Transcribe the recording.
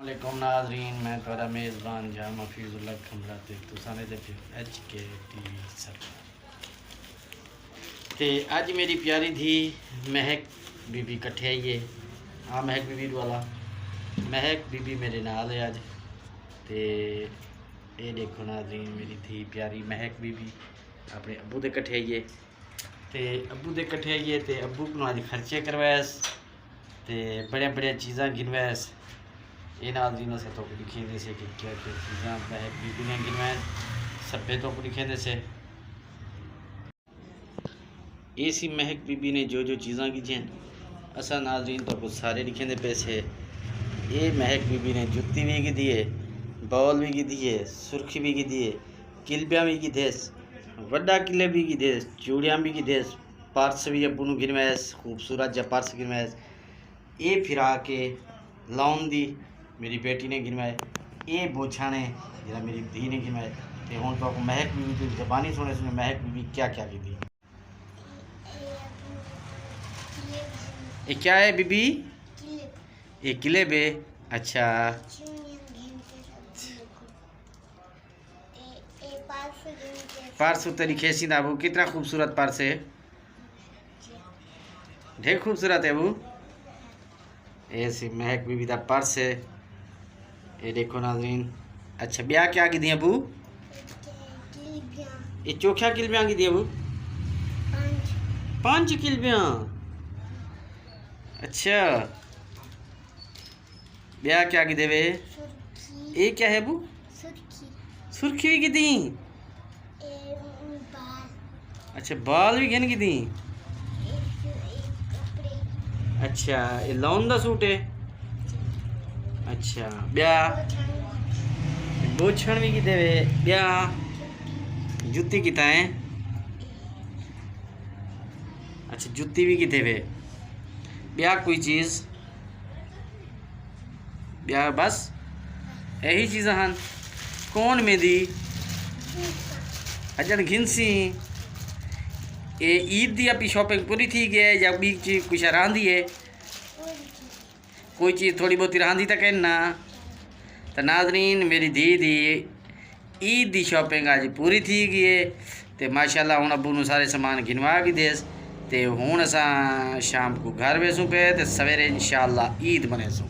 अस्सलामुअलैकुम नाज़रीन, मैं थोड़ा मेज़बान जामा फीजुल्ला खमलाते तुसाने दे HKT सब ते अज मेरी प्यारी थी महक बीबी कट्ठे आइए। हाँ महक बीबी वाला महक बीबी मेरे नाल है अज। ते ये देखो नाज़रीन मेरी थी प्यारी महक बीबी अपने अबू दे कट्ठे आइए। ते अबू दे कट्ठे आइए ते अबू को अज खर्चे करवायस ते बड़े बड़े चीज़ां गिनवायस। ये नाज़रीन से तो लिखे से कि क्या क्या चीज़ां महक बीबी ने गिनवाए सभ्य तो लिखे से ये सी महक बीबी ने जो जो चीज़ां की हैं असा नाज़रीन तो कुछ सारे लिखे दे पैसे। ये महक बीबी ने जुत्ती भी की दिए, बॉल भी की दिए, सुर्खी भी की दिए, किलबियाँ भी की देस, वड्डा किले भी की देस, चूड़ियाँ भी की देस, पर्स भी अबू गिनवायस खूबसूरत जब पर्स गिनवायस। ये फिरा के लाउन दी मेरी बेटी ने गिनवाए, ये बोछा ने जरा मेरी धी ने गिनवाए। तो हूँ तो महक बीबी की जबानी सुने सुने महक बीबी क्या क्या की थी। ये क्या है बीबी? ये किले बे। अच्छा पर्स तेरी खेसी ना अबू, कितना खूबसूरत पर्स है, ढेर खूबसूरत है अबू। ऐसे महक बीबी का पर्स है ये देखो नाज़रीन। अच्छा ब्याह क्या की दी अबू? ये चोखा किलबियाँ की दी अबू, 5 किलबियाँ। अच्छा ब्याह क्या की देवे? ये क्या है अबू? सुर्खी भी की दी। अच्छा बाल भी घन की दी। अच्छा ये लॉन का सूट है। अच्छा ब्याह बोछण भी की देवे, ब्याह जुत्ती की ताए। अच्छा जुत्ती भी की देवे, ब्याह कोई चीज़ ब्याह बस यही चीज़ा हैं। कौन में दी अजन घिनसी। ये ईद दी अपनी शॉपिंग पूरी थी गई या बी चीज कुछ रांधी है? कोई चीज़ थोड़ी बहुत रांधी तो कहना। तो नाज़रीन मेरी धी दी ईद दी शॉपिंग आज पूरी थी गई है। तो माशाल्लाह हूँ अबू सारे सामान गिनवा के देस। तो हूँ असा शाम को घर वेसूँ पे तो सवेरे इंशाअल्लाह ईद बने सूँ।